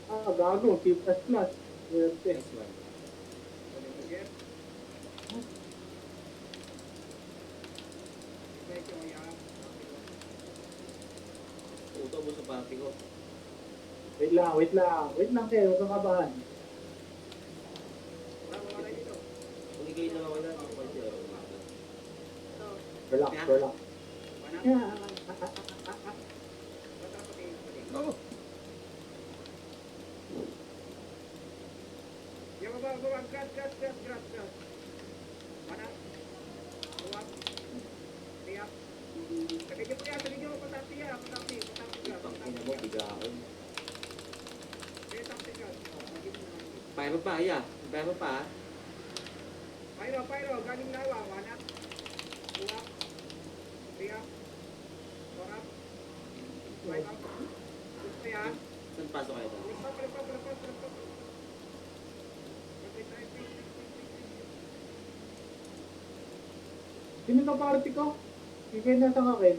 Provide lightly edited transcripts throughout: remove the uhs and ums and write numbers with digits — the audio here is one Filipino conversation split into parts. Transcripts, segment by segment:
Ah, gago. C++. Swerte. Nice one. Jeff. Medyo kaya. Puto mo sa party ko. Wait lang, wait lang. Wait lang kayo, huwag kang kabahan. Wala dito. Kung ikay lang ako lang, ako kasi ako. Ito. Relax, relax. Wala. Yeah. Bata pati. Oh, Yung baba. Grass. Wala. Buwag. Tiyak. Sabi niyo, patati grass. Pangkina mo, bigaon. Petang grass. Pyro pa, yeah. Pyro pa. Pyro, galing lawa, wala. Buwag. Tiyak. Korap. Pyro. Gusto yan. Saan pasok kayo doon? Palagpas. Sino ka party ko? Ikaw na sa akin.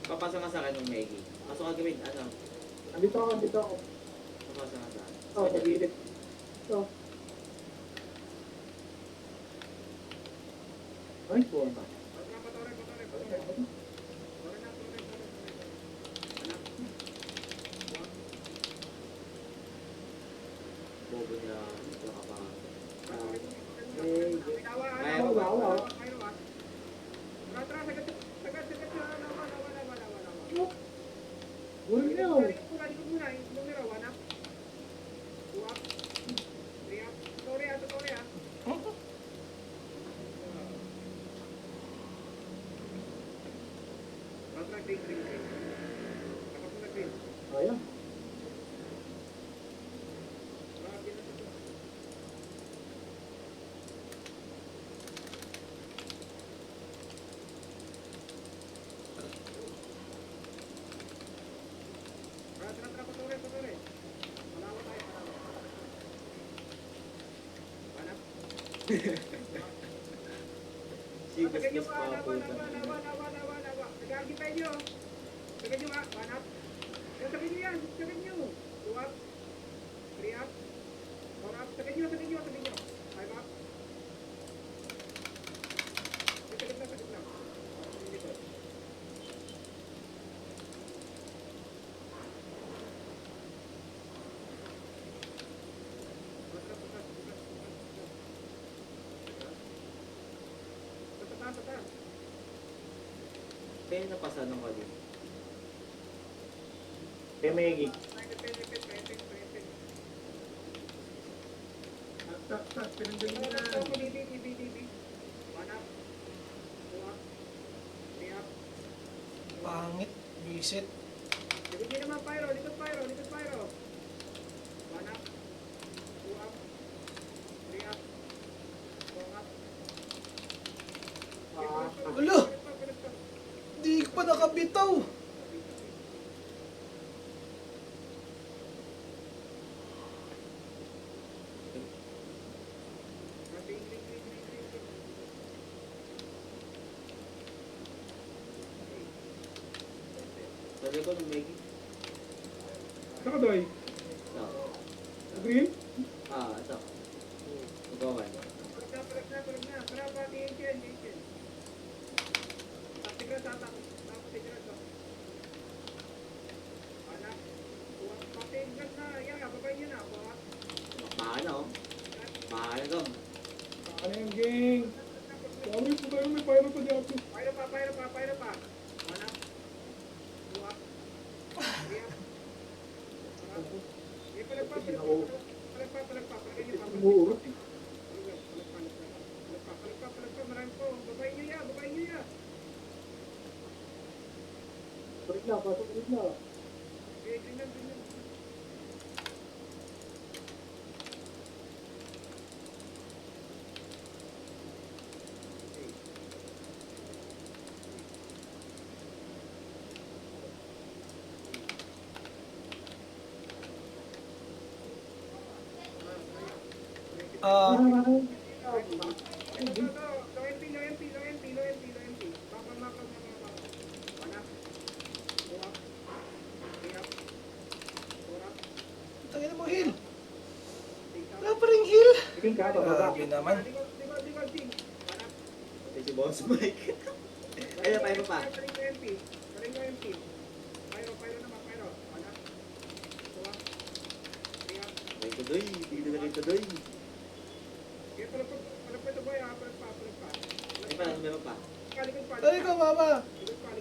Papasa nga sa akin ng Maggie. Pasok ka gawin, ano? Andito ako. Papasa nga sa akin. Oh, nag-ilit. Ito. Ay, puwan. Bobo niya. Wala ka pa. Burin niyo. Ayan. Sigas mas pa po. Kaya napasa ng kali. Kaya may pangit. Visit. Hindi naman pyro. Wanak. Buwag. Riyak. Buwag. Ulo! Di ko pa nakabitaw. Sabi ko ng Maggie. Saka doy. Ito. Green? Ito. Magawan. Mahal oh. Mahal to. Ano yung gang? Sorry po tayo, may pyro pa dito. Pyro pa. Wala. Buwak. Riyak. Palagpa. Umuurot eh. Palagpa. Marami po. Babayin nyo ya. Pasok ulit na. Tingnan. Ah, Tangina mo, heal. Wala pa rin heal. King ka, bababa. Grabe naman. Likod, Ting. Hanap. Ito si Boss Mike. Ayun, paano pa? Paling ko MP. Paling ko MP. Pyro naman, pyro. Hanap. Tuwa. Tingnan. May tuloy. Tignan na rin tuloy. Kaya palag pa ito boy, ha? Palag pa. Ay, paano meron pa? Likod pa. Dali ka, mama. Likod pa.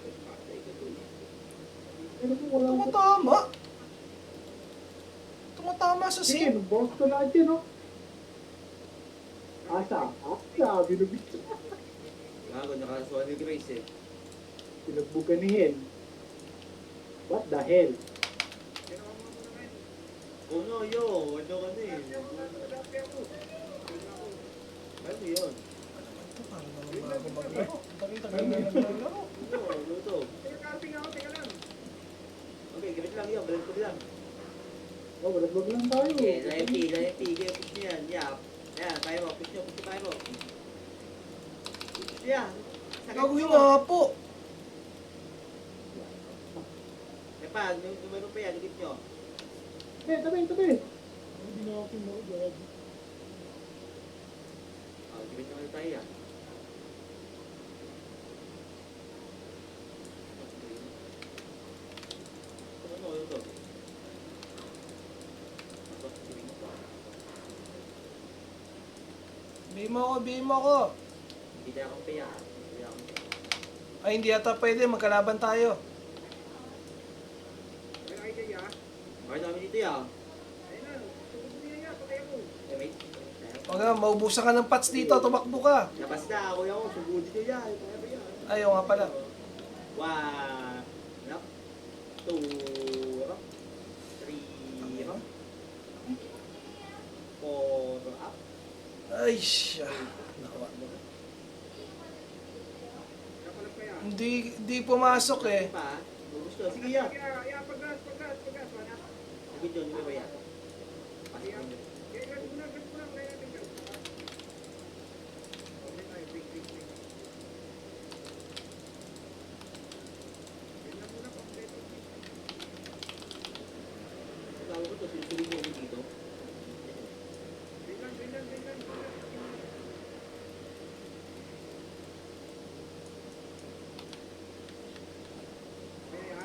Ano po, wala ko. Tumatama. Tumatama sa Sige, sim. boss ko lahat yun, no? Asa, binubit. Gago, nakasuha ni Grace eh. Pinagbugan ni Hen. What the hell? Ginawa mo muna ngayon. Oh no, yo. Ano ka na eh. Dati ako. Ano yun? Ito, parang naman bago maglaro. Tagal-tagal na yung maglaro. Ano? Luto. Teka ako, teka lang. Okay, gamit lang yun. Balik ko lang. Oh, wag lang tayo. Okay, na-MP. Okay, push nyo yan. Yeah. Ayan, tayo mo. Push nyo tayo mo. Push yan. Gagawin nga po. Eh pa, numero pa yan. Lugit nyo. Tabi. Hindi na ako pinag-gag. Gamit naman tayo yan. Ano to? Bimo ko. Hindi na akong paya. Hindi na akong paya. Ay, hindi yata pwede. Magkalaban tayo. May idea, ya? Bakit namin dito yan? Ayun na. Tugod mo yan, patay ako. Eh, may... Huwag na, maubusan ka ng pots dito. Tumakbo ka. Labas na, kuya ko. Sugod dito yan. Kaya ba yan? Ayaw nga pala. 1 up. 2 up. 3 up. 4 up. Ay, siya. Nawa. Kapalag pa yan. Hindi pumasok eh. Pa, gusto. Sige yan. Paggas. Hanap. Sugod yun, hindi ba yan? Pasok Kaya, yun. gas mo na. Kaya natin gas. Okay tayo, break. Yan lang muna, kompleto. Tawag ko to, sinusulig mo ulit dito. Break lang. Okay, ha?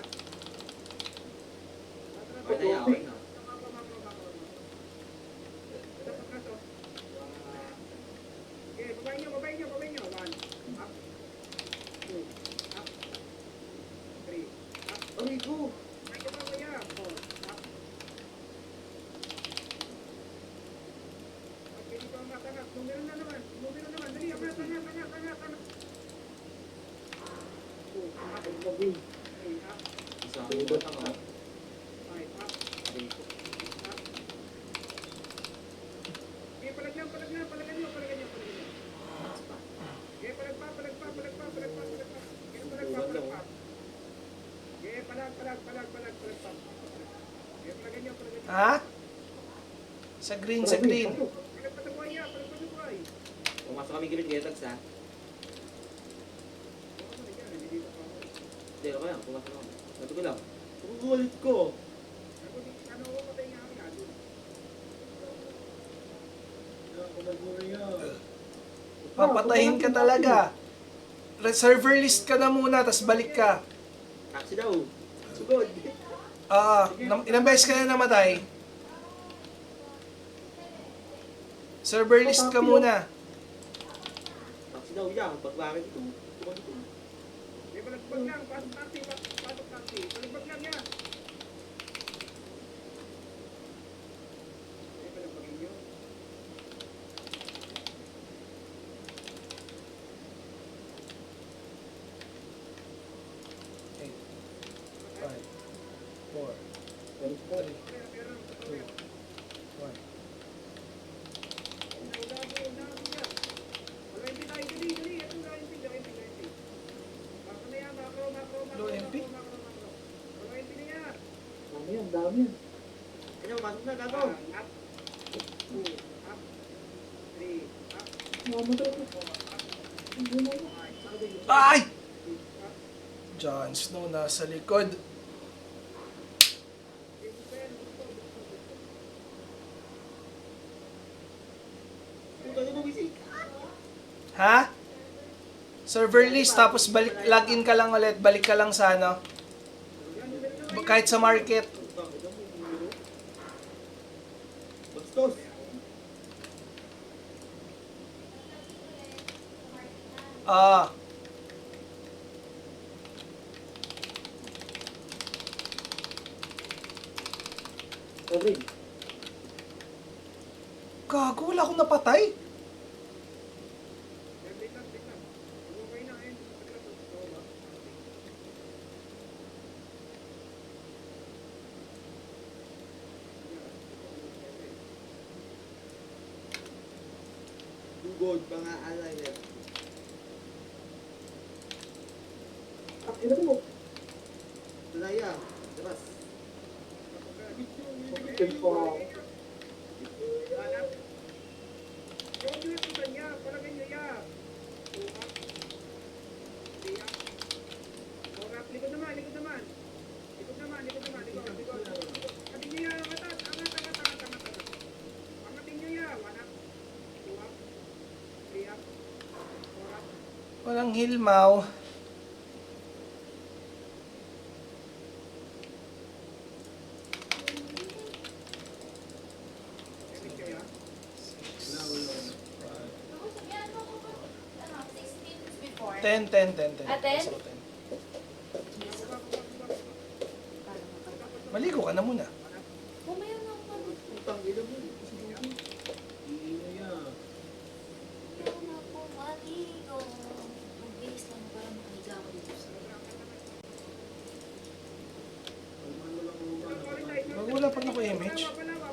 Okay na yan, okay na. Okay, babayin nyo. 1, up. 2, up. 3, up. Aray ko! Ay, ito pa kaya. 4, up. Okay, dito ang matangak. Numero naman. Dali, tanga. 2, up. 3, up. Isa ang bata ko. 5, up. Aray ko. Up. Okay, palagan nyo. Taas pa. Okay, palag pa. Okay, palag pa. Okay, palag pa. Okay, palagan nyo. Ha? Sa green. Palag pa sa buhay. Pumasok kami gamit Getags ha. Hindi, okay lang. Pumasok ako. Sabi ko lang. Ulit ko. Papatayin ka talaga. Reserver list ka na muna, tas balik ka. Taxi daw. Sugod. Ilang beses ka na namatay? Server list ka muna. Taxi daw yan. Pag bakit ito. Tuwan ito. Okay, palagbag lang. Pasok taxi. Palagbag lang yan. Okay, palagbagin nyo. Five, four, three, two, one. Low MP? Dami yan. Ano, masok na. Gago. Mamatay ko. Ay! Jon Snow nasa likod. Ha? Server list, tapos login ka lang ulit, balik ka lang sa ano, kahit sa market. Bastos. Ah, Coverage. gago, wala akong napatay. Wait lang. Okay na eh. Dugod, mga alay yan. Ina mo. Tulaya. Diras. Tempo. Hanap. Yung yung ito niya, palagay niya ya. Tumak. Tiyak. Tumak. Likod naman. Angatin niyo ya, angat. Angatin niyo ya, wanak. Tumak. Tiyak. Tumak. Walang hilmaw. Epic kayo ya. Ako sabihan mo ko ba? Ano, 6 minutes before? 10, 10, 10, 10. Ah, 10? Pasok ko 10. Maligo ka na muna. Mamaya na ako. Utang ilo mo. Ayaw na po maligo. Magbihis lang para makahiga ako dito sa... Bago wala pa na ko image. Palawa.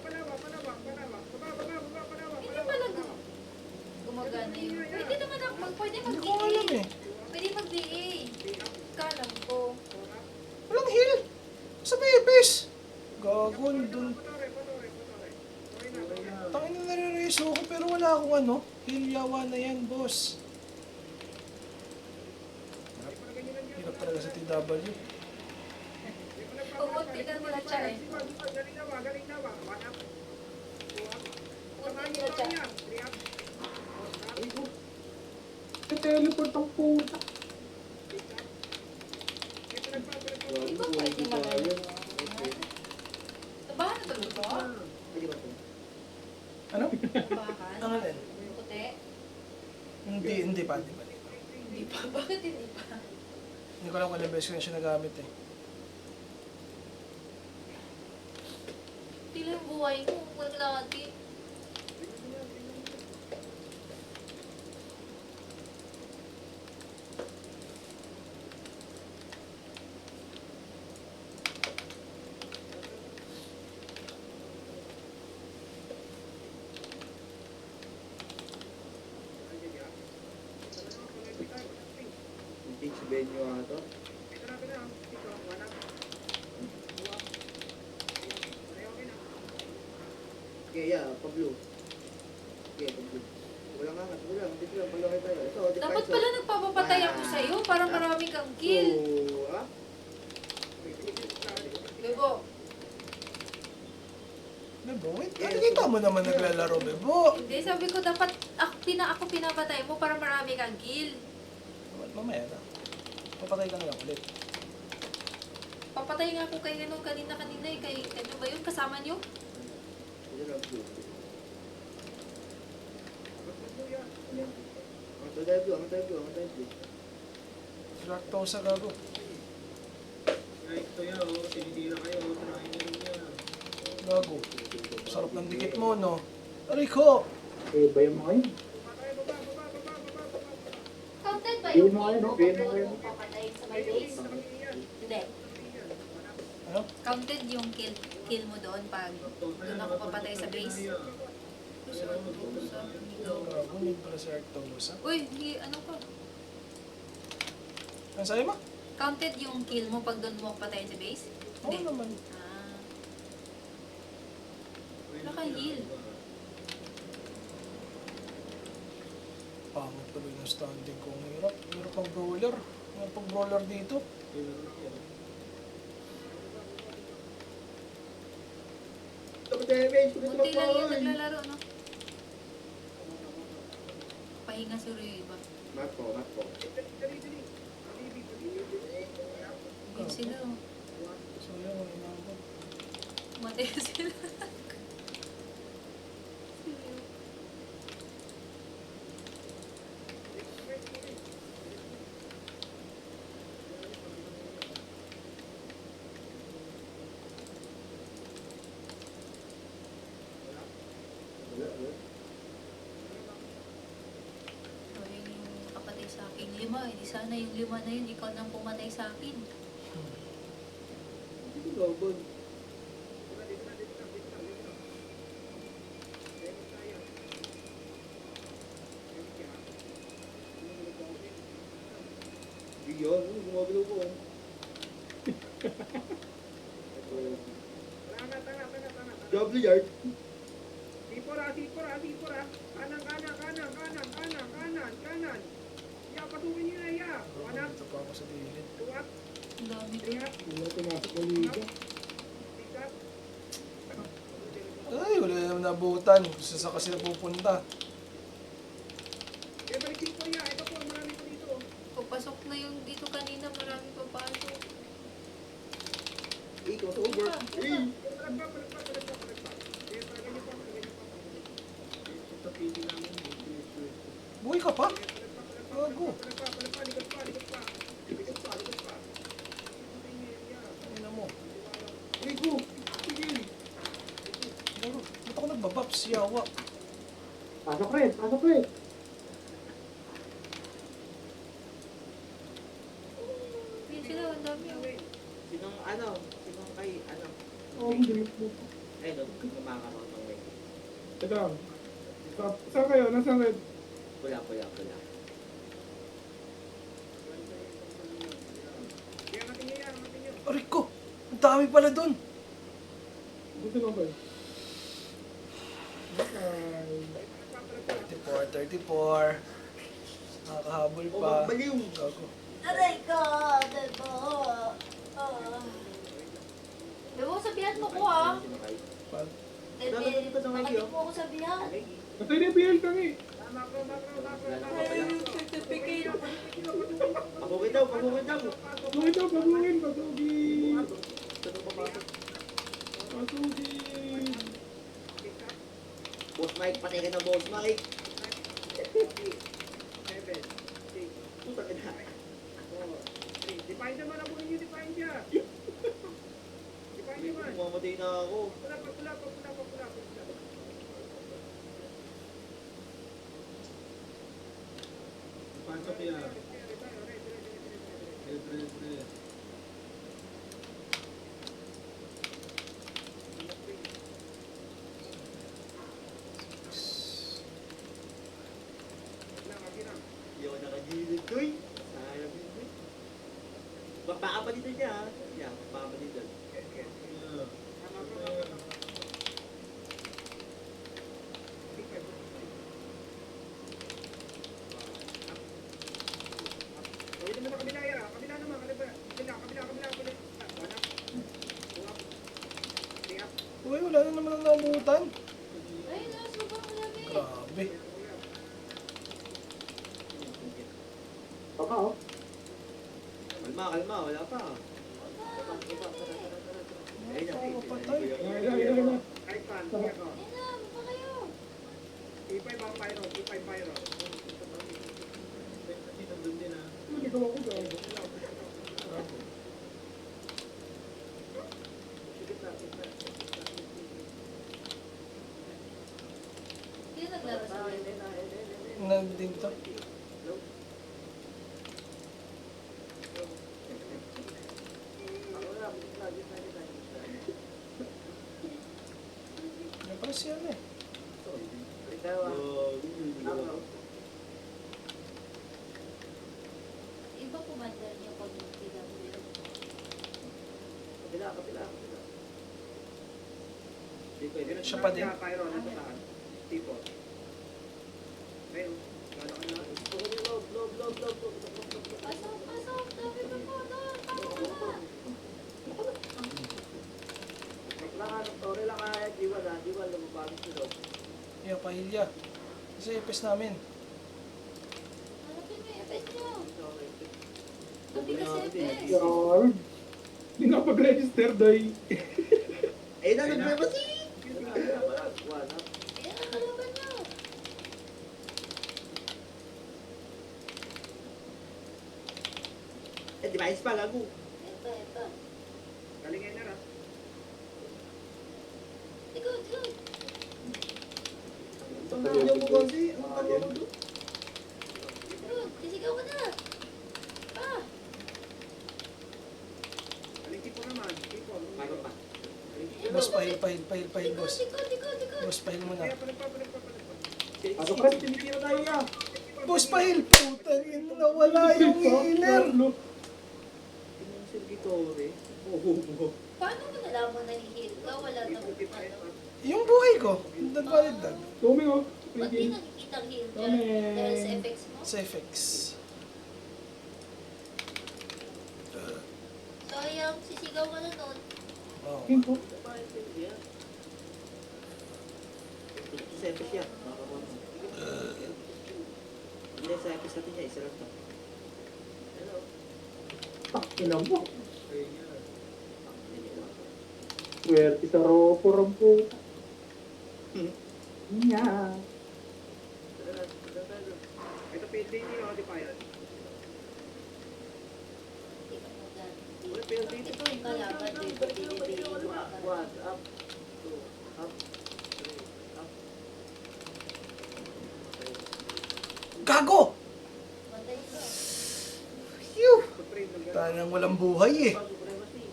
Hindi pala gumagana yun. Pwede naman ako pwede Hindi ko alam mag-DA. eh. Pwede mag-DA. Kalam ko. Walang heal. Sa bibis. Gagon dun. Tangin na nare-reso ako pero wala akong ano. Heal yawa na yan, boss. Hirap talaga sa TW. Pagod tinan nila siya eh. Pagod nila siya. Teleport ang puta. Hindi ba pwede mag-ano? Tabahan na tuloy ko? Pwede ba ito? Ano? Tabahan? Ang alin? Puti? Hindi pa. Hindi pa. Bakit hindi pa? Hindi ko alam kung ilang beses ko na siya nagamit eh. Pila yung buhay mo. Huwag lagi. Vintage venue ito. Okay, yeah, Pablo. Okay, Pablo. Wala nga, wala. Dito lang, malaki tayo. Ito, Dapat pala nagpapapatay ako sa'yo para marami kang kill. So, ah? Bebo, Bebo, wait. Nakikita mo naman naglalaro, Bebo. hindi. Sabi ko dapat ako pinapatay mo para marami kang kill. Mamaya na. Papatay ka na lang ulit. Papatay nga ako kay kanina eh. Kay ano ba yun? Kasama niyo? Ito lang, Blue. Ang tayo, Blue. Lactosa gago. Ito yan, tinitira kayo. Tirahin nyo rin yan. Gago. Sarap ng dikit mo, no? Aray ko! Eh, ba yung mga yun? Counted ba Yun yung mo kill ano, mo yun pag mo doon yun. mo papatay sa my base? Hindi. Ano? Counted yung kill mo doon pag doon ako papatay sa base? Gago, need pala si Arctosa. Uy, ano ka? Ano sa'yo mo? Counted yung kill mo pag doon mo ako patayin sa base? Oo Hindi. naman. Ah. Naka-heal. Pangit tuloy ng standing ko. Ang hirap. Hirap pang brawler. Hirap pang brawler dito. Ito, damage. Munti lang yung naglalaro, no? Pahinga si Riva. Mat po. Dali. Yun sila. oh. So yun, wala na ako. Matay sila. So, yun yung kapatay sa akin. 5. Hindi sana yung 5 na yun, ikaw nang pumatay sa akin. Hindi lobon. Hindi yun. Gumagalaw ko. Double yard. Sipora. Kanan. Ya, patuloy niyo na, ya. Kanan. Ito pa ako sa gilid. Tuwat. Ang dami ko. Lihat. Wala pumasok na liga. Sikat. Ay, wala naman nabutan. Gusto sa kasi napupunta. Eh, balik sipor ya. Ito po, marami po dito. Papasok na yung dito kanina, marami papasok. Crossover. Palagpa. Eh, palagay niyo pa. Buhay ka pa? Gago. Likod pa. Ay na mo. Rico. Sige. Gago. Ba't ako nagbabaps? Yawa. Pasok rin. Yun sila, ang dami. oh. Sinong kay, Oo, hindi mo. Ay, lumakakaroon ng red. Ito. Saan kayo? Nasaan red? Pula. Aray ko. Ang dami pala dun. Buti lang kayo. Ay. 34. Nakakahabol O, pa. baliw. Gago. Aray ko! Diba? Diba, sabihan mo ko ah. Pag Bakit mo ako sabihan? Kasi NBL ka nga eh. Certificate. Pagugin daw. Pagungin. Pasugi. Boss Mike, patay ka na Boss Mike. Putang ina. Define naman ang buhay niyo, define niya. Define naman. Mamatay na ako. Pula. Pasok yan. Hindi ako nakagilid ko eh. Sayang yun eh. Baka pa dito niya ha. Yan, baka pa dito. Gawin naman sa kabila yan. Kabila naman. Kabila. Lihat. uy, wala na naman ang nabutan. Ay, nasa ba ang dami? Grabe. Baka oh. Kalma. Wala pa. Ayun na. Mapatay. Ay. Kahit saan. Lihat ko. Ayun na, pa kayo. Ipay bang pyro. Hindi ko ako gago. Sino naglaro sa akin? Nandito to. Yan pala siya na eh. Iba kumanda niyo pag nagtigang. Kapila. Hindi pwede na Siya pa din. Pyro. Nasa saan? Tipo. Ayun. Lalo ka na. Pasok! Dami pa po doon! Pasok na! Iya, pahilya. Kasi ipes namin. FPS nyo. Sabi kasi FPS. Yar. Hindi nakapag-register, day. Eh, nag-problema si! One up. Ayan ang kalaban nyo. Eh, device pa, gago. Ito. Galing yan na. Likod. Ang nanyo mo kasi. Ang nanyo mo doon. Likod. Sisigaw ka na. Ah. Galing tipo naman. Tipo. Mayroon pa. Boss, pahil, boss. Likod. Boss, pahil mo na. Kaya palag pa. Pasok ka, tinitira tayo niya. Boss, pahil. Putang ina, nawala yung healer. Yung Sergitore. Oh. Paano mo nalaman na hihil ka? Wala nang ano. Yung buhay ko. Nagbalagdag. Tuming, oh. Ba't di nakikita ang heal dyan? Dahil sa effects mo? Sa effects. Sayang, sisigaw ka na nun. Oh. King ko. Sa epic yan. Hindi, sa epic natin niya. Isa lang to. Hello. Ina mo. Swerte sa ropo, rampo. Nya. Ito PLDT o di pa yan? Hindi ka maganda. Uy, PLDT. Ito yung kalaban, di ba? Binibigyan mo ka. One, up, two, up, three, up. Gago! Matay ka. Phew! Supreme ng gano'n. Tanang walang buhay eh. Supremacy.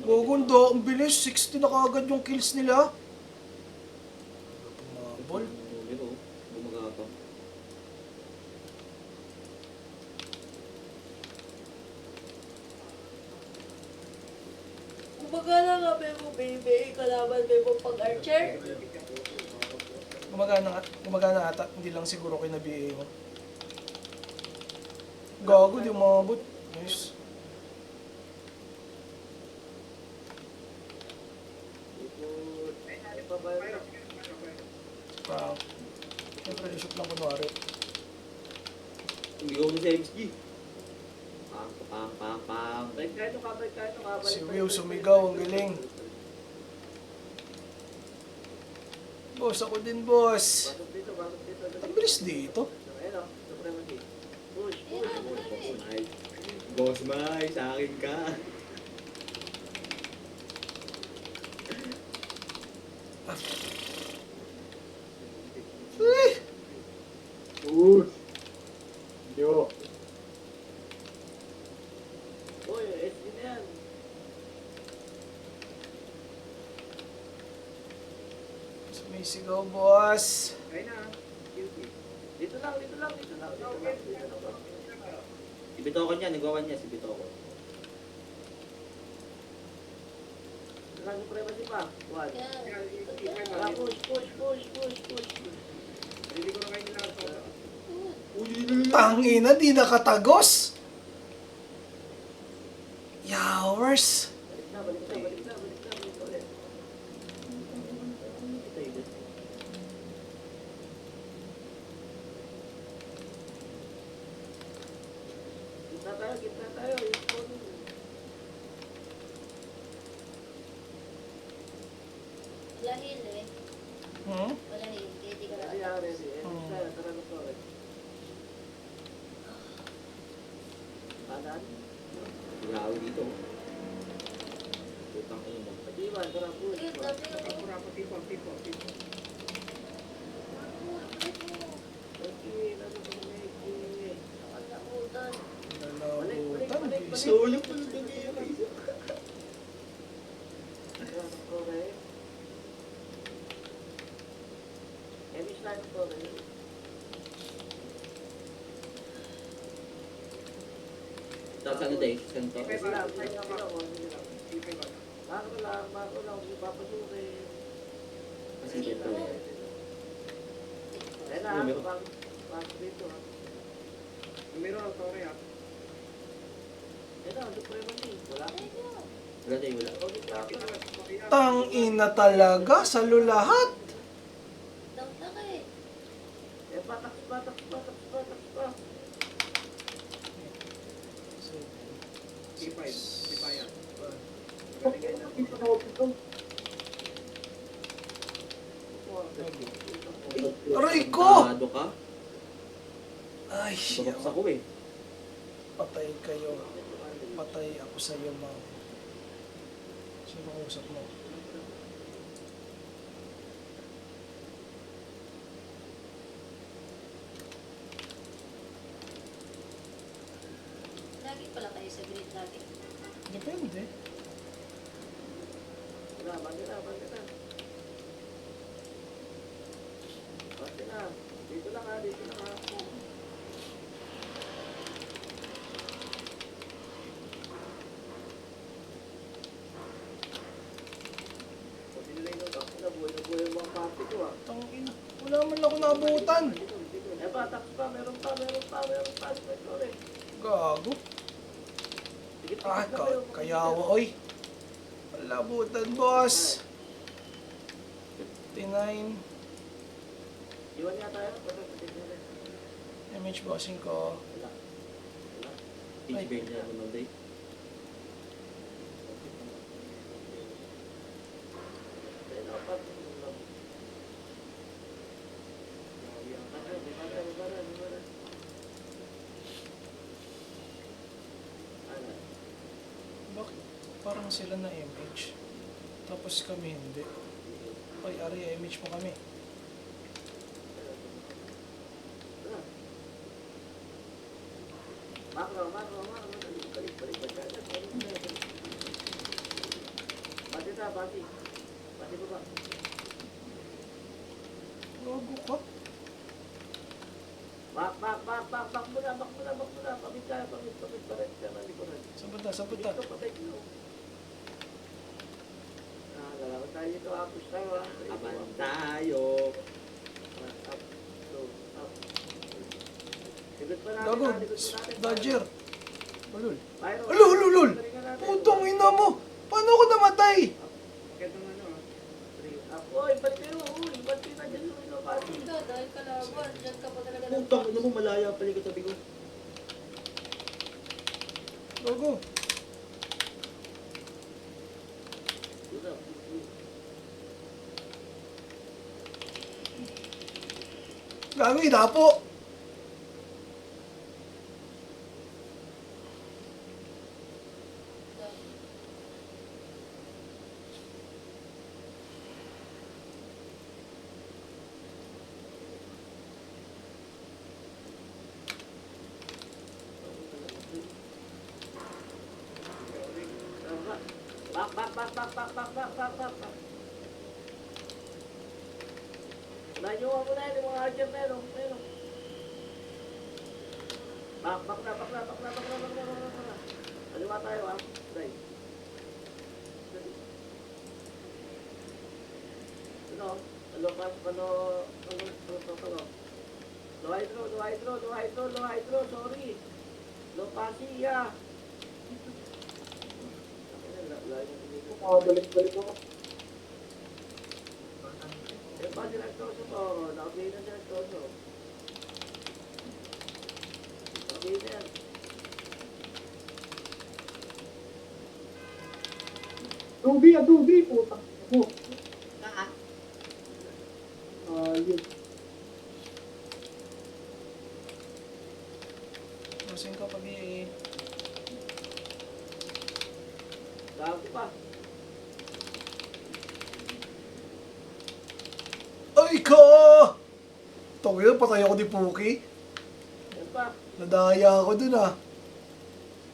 Gogondo, ang bilis. 60 na kaagad yung kills nila. Pumabol. Pero, gumagapang. Gumagana nga, Bebo, baby. Kalaban, Bebo, pag-archer. Gumagana ata. Hindi lang siguro kinabihin mo. Gago, di umabot. Nice. Wow. Siyempre, isip lang kunwari. Hindi ko sa MSG. Pang. Balik tayo ka. Si Will sumigaw, ang galing. Boss, ako din, boss. Pasok dito. Ang bilis dito. Ayun o, supremacy. Push. Boss Mike, sa akin ka. Uy! Push. Yo. Uy, SD na yan. Sumisigaw, boss. Ayun na. Guilty. Dito lang. Si Bitoko niya, nagawa niya si Bitoko. Nang supremacy pa. One. Yan. Tara, push. Hindi ko na kayo nila. Tangina, di nakatagos. Yowers. Balik na ulit. Gitna tayo. Yung phone. Wala heal eh. Hmm? Wala heal. Kaya di ka na Ready, alam. ready. Tara na to. Kanan. Ilaw dito. Putang ina. Pag-iwan, tara push. Sige, sabi ko. Pura-pura tipo. Okay, ano ba Mikey? Nakalamutan. Nalabutan. Busy. Sulok pa yung dumi. Correct. Emish na ito, correct. Tapos ano tayo? Ganito? Sige lang. Mako lang, hindi papasukin. Kasi dito. Ayan na, pasok dito ha. Numero, sorry ah. Ayan na, supremacy. Wala. Wala tayo, wala. Tangina talaga sa lulahat. Dagdag eh. Eh, patak pa. Hindi pa yan. Aray ko! Tado ka? Ay, Babaksa ko eh. patay kayo. Patay ako sa iyo, ma'am. Sino kausap mo? Lagi pala kayo sa grid lagi. Depende. Bante na. Bante na. Dito lang ha. Pati nila yung nabuhay yung mga party ko ha. Tangina. Wala man ako naabutan. Eh ba, tax pa, meron pa. Sorry. Gago. Sige, Ah, tigit na kayo. kayawa, oy. Wala abutan, boss. 59. Iwan nga tayo. Image bossing ko. Wala. Teach game niya naman day. Bakit parang sila na image? Tapos kami hindi. Oy, Ari, image mo kami. Makro. Bati. Bati ko ba? Gago ka. Bak muna. Pamit pa rin. Likuran. Saan punta? Dito, patay ko. Lalaban tayo dito. Apos tayo ha. Aban tayo. Up. Likod pa natin. Gago. Likod pa natin. Dodger. Ulul. Byron. Ulul. Galingan natin. Putong ina mo. Paano ako namatay? Uy, balik kayo. Uy, balik kayo na dyan. Pati. Ito, dahil kalaban, dyan ka pa talaga Putang ina mo, malaya pala yung katabi ko. Gago. Gago, inapo. Bak. Nanyuwa mo na yun, yung mga archer na yun. Bak na. Aliwa tayo ha. Day. Ano? Low hydro, sorry. Low pasi, yeah. Balik ako. Eh, pa direktoso to. Nakabili na direktoso. Nakabili na yan. Adobe, puta. Ako. Yun. Bossing ko pa BA. Gago pa. Ay ka! Tawil, patay ako ni Puki. Yan pa. Nadaya ako dun ah.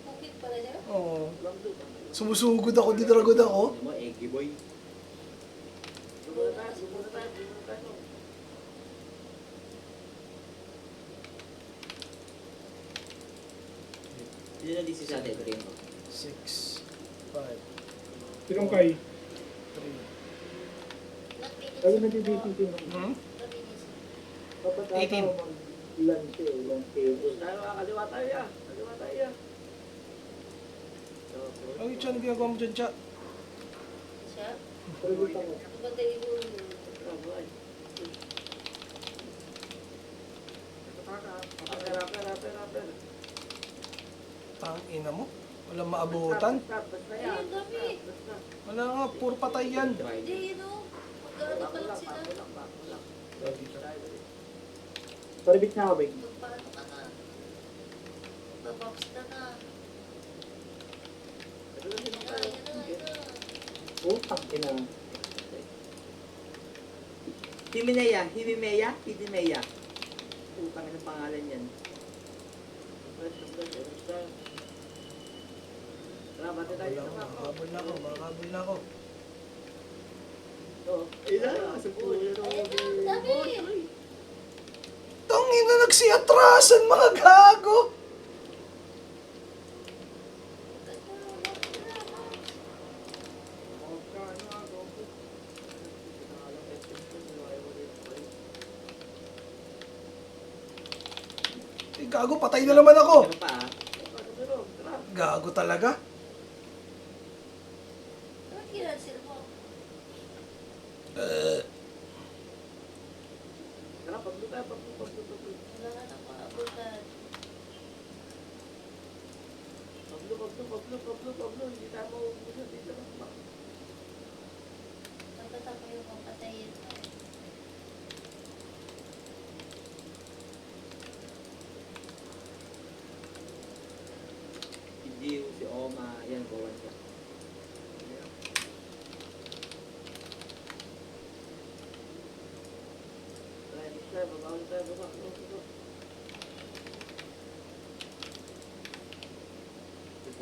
Bukit pala niya. Oo. Lang doon. Sumusugod ako, dinaragod ako. Ano mo, eggy boy. Sumunod tayo. Hindi na DC sa atin, rin mo. 6, 5, Sinong kay? 3. Lalo na BBCT mo. Hmm? Dapat 18. lunch eh. Tayo, kaliwa tayo ya. Ay, Chan, ginagawa mo dyan, Cha. Siya? Pagkita ko. Batay yung Rapper. Tang ina mo. Walang maabutan. Basta yan. Ayun, dami. Basta. Wala nga, puro patay yan. Hindi, yun o. Mag-ano pa lang sila. Sorry, bit na ako, Big. Magpaano ka na. Babox na na. Ayun na, ayun na. Oh, tangin na. Himinea. Himinea. Utang ng pangalan yan. Tara, bati tayo sa mapa. Makakabol na ako. Ayun na, sa pulo. Ayun na, dami. Tangin na nagsiatrasan mga gago. Eh, gago, patay na naman ako. Ano pa ah? Gago talaga. Bakit kinancel mo? Tara, paglo tayo. Wala na nang maabutan. Pablo. Hindi tayo mauubusan dito. Dapat ako yung mapatayin mo. Si Gio, si Oma, yan, bawan siya. Baba.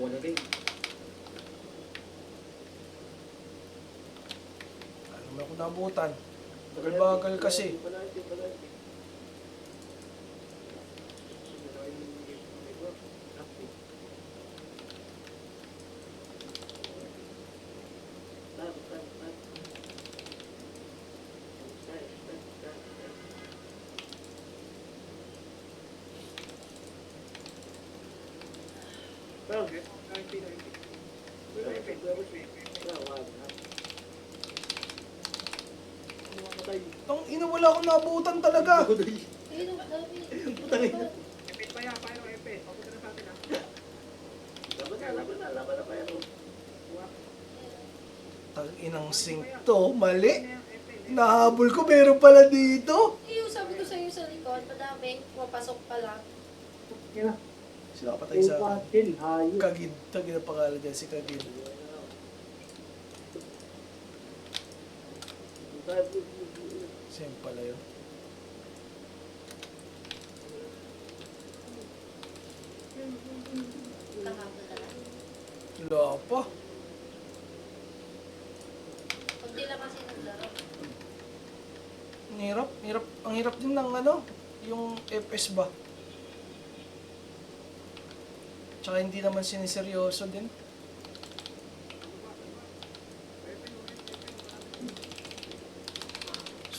Wala rin. Ano na ako nabutan? Bagal-bagal kasi. Tang ina, wala akong nabutan talaga. Ayun, ang dami. Epet pa yan, paano epet? Papunta na sa atin, ha? Laban na pa yan. Tang inang sink to, mali. Nahabol ko, meron pala dito. Yung sabi ko sa'yo sa likod, madaming papasok pa lang. Yan na. Sila patay sa akin. Patil, hayop. Kagid. Tagin ang pangalan dyan, si Kagid. Same pala yun. Kahapon na lang. Wala pa. Pag di lang kasi naglaro. Ang hirap din ng ano, yung FS ba. Tsaka hindi naman siniseryoso din.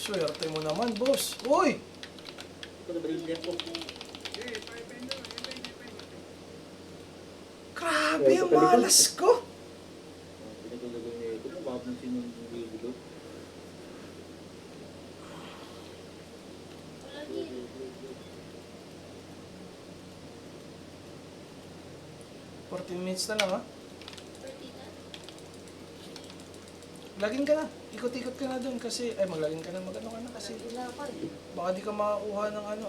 Swerte mo naman, boss. Uy! Ito na ba yung left ko? Grabe ang malas ko. Pinagulagay niya ito. Mababang sinunod. Wala din. 14 minutes na lang, ha? 30 na. Lagin ka na. Ikot-ikot ka na doon kasi, ay maglagin ka na, magano ka na kasi Wala pa eh. baka di ka makakuha ng ano.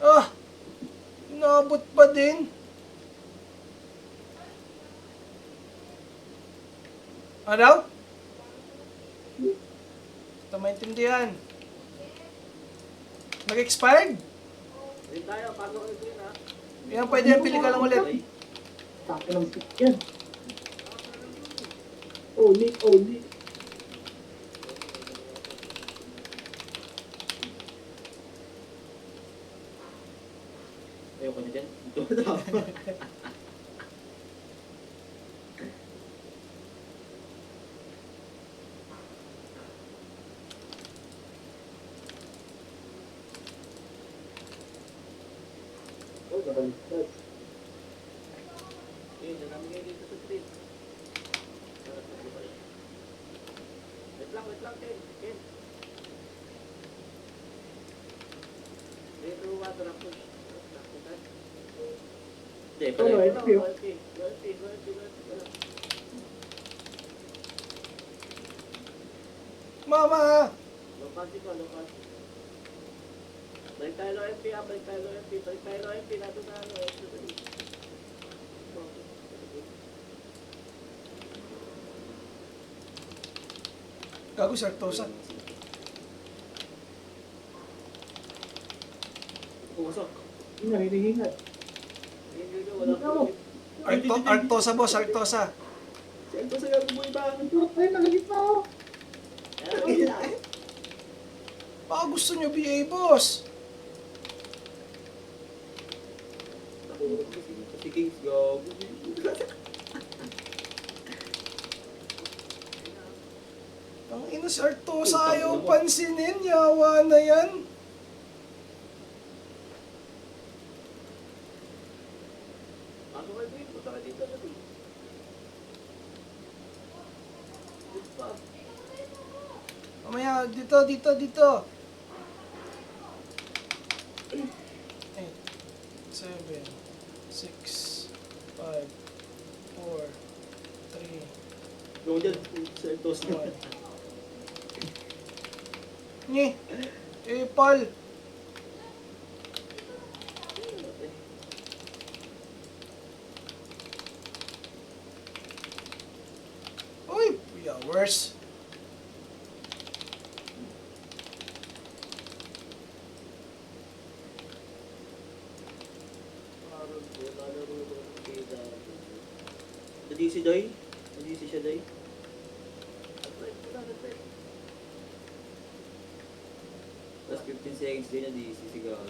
Ah! Inabot pa din. Ano? Ito maintindihan. Nag-expired? Hindi tayo. Paano ko ito yun ha? Yan, pwede yan. Pili ka lang ulit. Takin ng stick yan. Oli. Ayoko na dyan. Ito na. Nakalimutan. Yun, nanami kayo dito sa street. Sarap na buhay. Wait lang, Ken. Ken. Retro water up push. Hindi, pala. Oh, Wala, LP. wala. Mama! Low pass ko. Balik tayo ng MP, balik tayo ng MP. Nato na ano, Gago, Sartosa. Pumasok. Yun na, hinihingat. Wala ko. Arctosa, boss, Arctosa. Siyempre sa gabi mo iba. Ay, nakagitna ako. Baka gusto nyo BA, boss. Si Kings go. Ang ina si Arctosa ayaw pansinin. Yawa na yan. Pasok kayo dito, punta kayo dito. Good pa. Mamaya, dito. 8, 7, 6, 5, 4, 3, Yung dyan, sa toast nyo. 1. Nye. Pal. Uy, yeah, worse. Nadisi Doy? Nadisi siya Doy? Tapos 15 seconds din nadisi si Gago.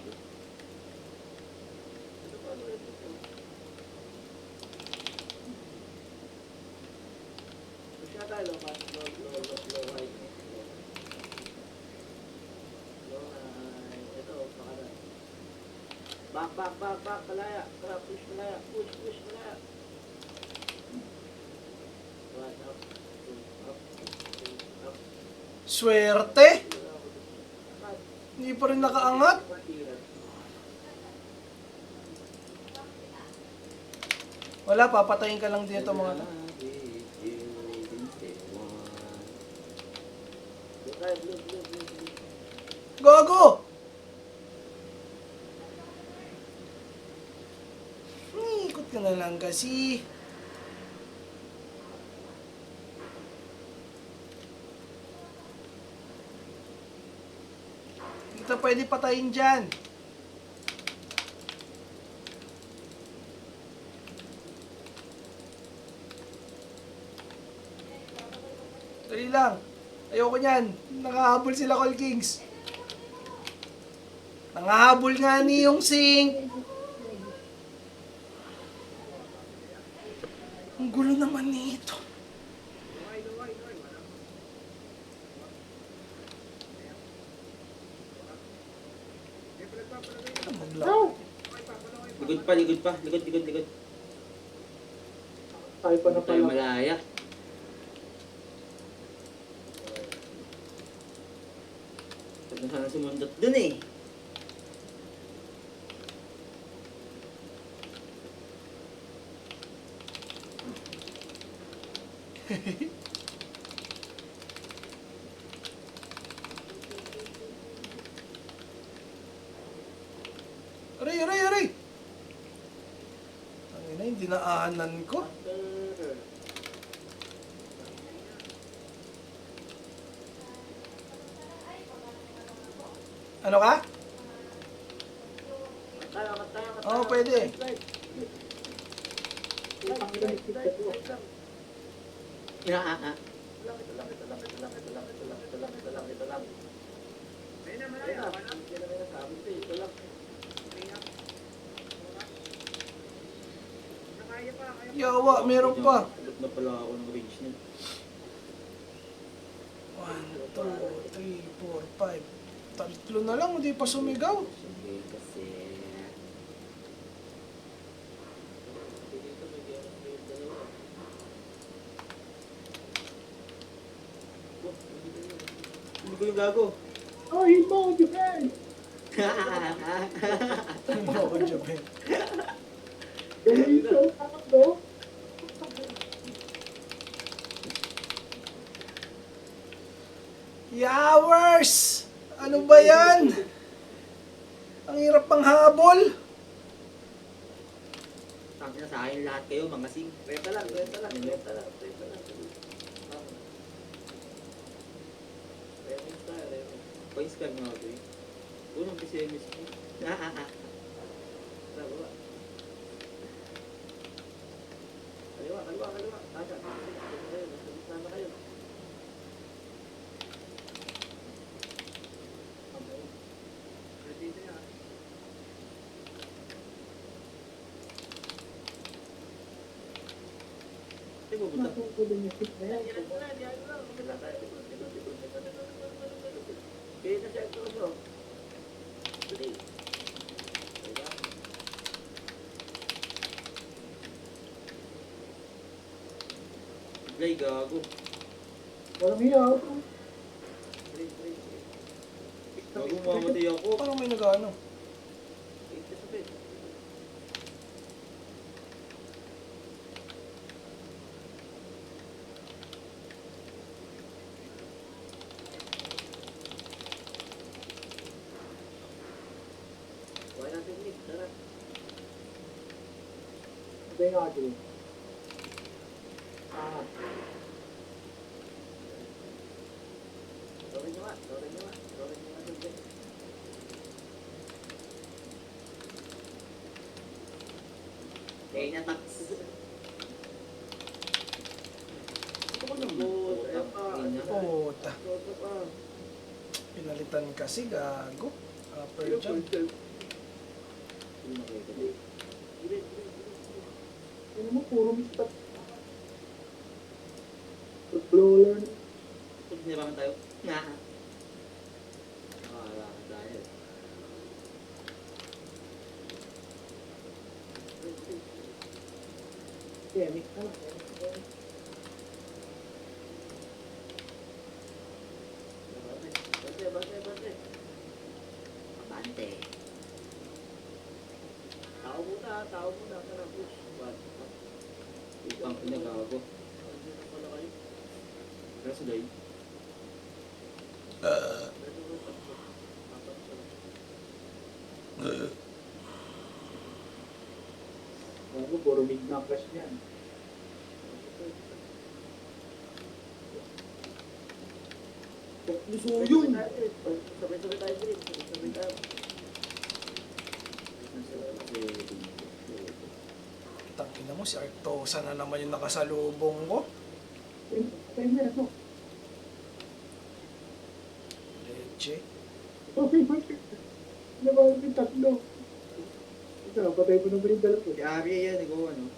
Push na tayo, low high. Low high. Ito, pakanan. Back, palaya. Tara, push, palaya. Push, palaya. 1, up, 2, up, 3, up. Swerte. Hindi pa rin nakaangat. Wala, papatayin ka lang dito mga to. Gago! Ikot ka na lang kasi. Hindi kita pwede patayin dyan. Dali lang. Ayoko niyan. Nangahabol sila Call Kings. Nangahabol nga ni yung Sing. Ang gulo naman nito. No! Likod pa. Likod. Tayo pa na Hindi tayo pala. malaya. Huwag na sana sumundot dun eh. Aray! Ang ina, yung dinaanan ko. Ano ka? Oo, pwede. Yawa, meron pa. Sagot na pala ako ng range niya. 1, 2, 3, 4, 5. Tatlo na lang, hindi pa sumigaw. Sige kasi... ko yung gago. Oh, hit mo, defense! Oo, Jobel. Gawin ito, takot no? Yowers! Ano ba yan? Ang hirap pang habol. Sabi na sa akin lahat kayo, mga sing. Renta lang, renta lang, renta lang, renta lang. Renta, renta. Coins ka mga boy. Unang PCMS mo. Tara, baba. Kaliwa, kaliwa, kaliwa. Tasha, sana kayo. Dito niya. Ay, pupunta. Natutuloy niya hit na yan. Kaya na siya ito mo. Dali. Play, gago. Walang hiya. Gago, mamatay ako. Parang may nag-ano. Why natin Nick? Tara. Ito yung agri. Ah, Sorry nyo nga. Sorry nyo nga. Sorry nyo nga. Sorry. Kaya na-tax. Ito ko ng boat. Ayan pa. Puta. Ito pa. Pinalitan kasi, gago. Upper jump. Hindi makita. ano mo, puro mistak. Blower. Pag sinabangan tayo. Nga. Wala ka tayo. Yeah, mix na lang. Bante, bante, bante. Bante. Tao muna, tao muna. Tara, push. Ipang pinagago. Dito pala kayo. Kaso day. Ano, puro mid na crash niyan. Luso yun! Sabay-sabay tayo din. Sabay-sabay tayo. Tangina mo, si Arctosa na naman yung nakasalubong ko. Tayo na ito. Leche. Okay, perfect. Nabahan yung tatlo. Ito, patay ko naman yung dalawa. Si Arya yan, ikaw ano?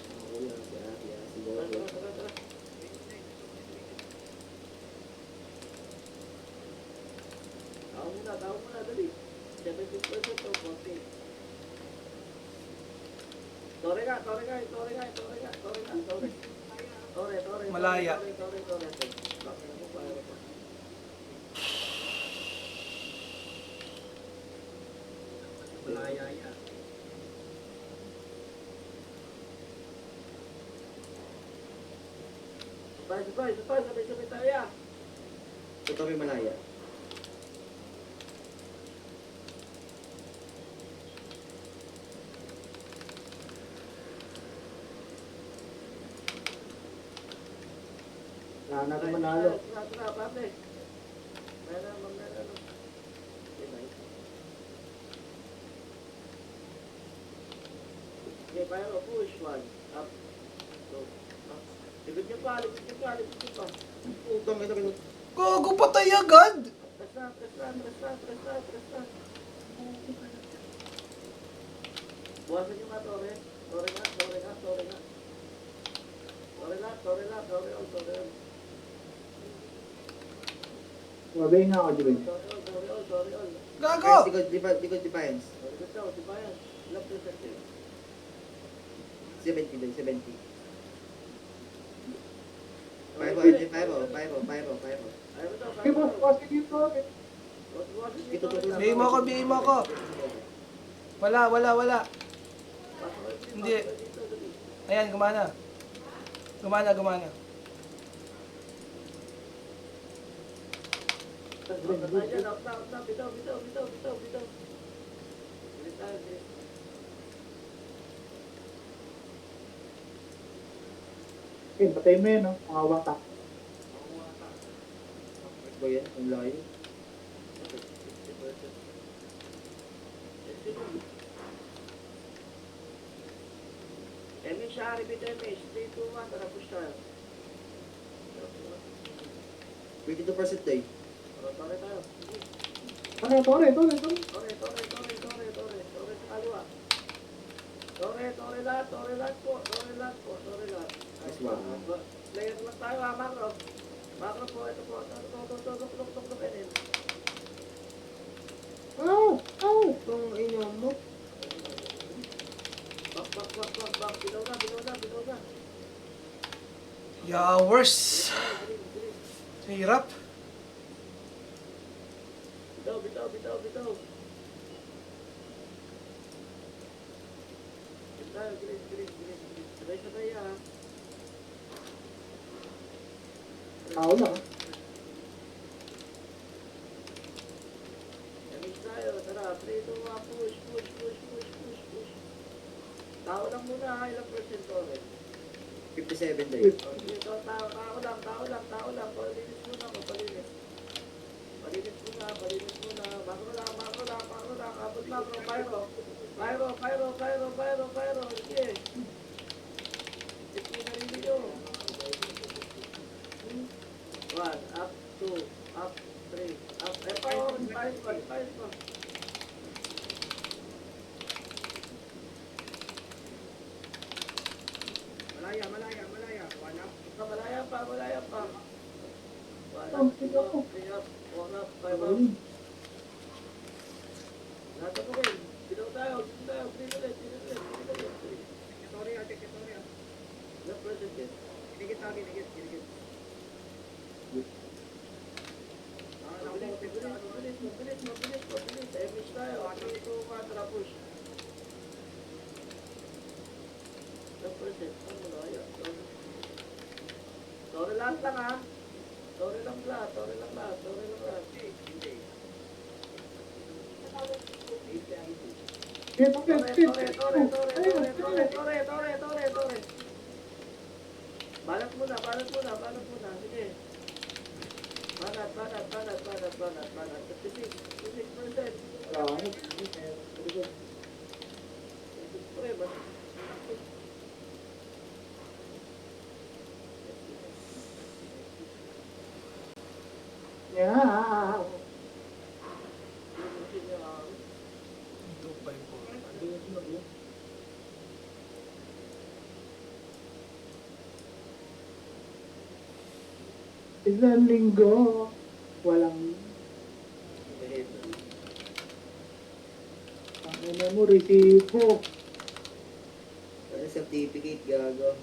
Ako yan, si Arya. Si Gogo. Tao muna, dali. 70% o 40. Tore nga. Tore. Malaya. Tore. Bakit mo pa? Malaya yan. Sabay tayo ya. Ito kami malaya. Wala natin manalo. Tara, pate. Manalo. Okay, paano? Push one. Up. Go. Up. Likod niyo pa. Utang ito. Gago, patay agad! Press na. Buwasan niyo nga, Tore. Tore nga. Tore all. Mabay nga ako, Jibin. Tore all. Gago! Likod defiance. Likod daw, defiance. Left effective. 70 din, 70. Pyro, hindi pyro. Pyro. Ayaw mo daw, Okay, boss, kasi dito. Boss, Ito, ito. BA mo ako, BA mo ako. Wala. Hindi. Ayan, gumana. Gumana. Bitaw. Bilis tayo, bilis. Okay, patay mo yun, no? Mga wata. Ba yan? Ang layo. Emi siya, repeat Emi. 3, 2, 1, tara push tayo. 22% day. Tore tayo. Ano, tore. Tore sa kaliwa. Tore lahat po. Nice one. Player lang tayo ha, Macro. Macro po, ito po. Tuk, Enin. Itong inyo mo. Bak. Bilaw na. Yowers. Hirap. Bitaw. Bitaw, green. Sabay ha. Tao lang. Damage tayo, tara. 3, 2, 1, push. Tao lang muna ha, ilang percent Tore? 57 day. Dito, tao lang. Palinis muna. Macro lang. Abot macro. Pyro. Sige. Sige na rin nyo. 1, up, 2, up, 3, up. Fires pa. Malaya. One up. Malaya pa. 1 Oh, up, 2 sige up, po. 3 up, 4 up, 5 up. Nasa po rin. Bilaw tayo. Green ulit. Teketoria. Ilang percent yun? Ginigit. Mabilis. Damage tayo. 3, 2, 1, tara push. Ilang percent? Ano mo na kaya? Tore lang ha. Tore lang lahat. Hindi. Tore. Balat muna. Sige. Balat. 56%. Tore, balat. Yeah. Isang linggo, walang ang mo, resibo. Ano certificate gago?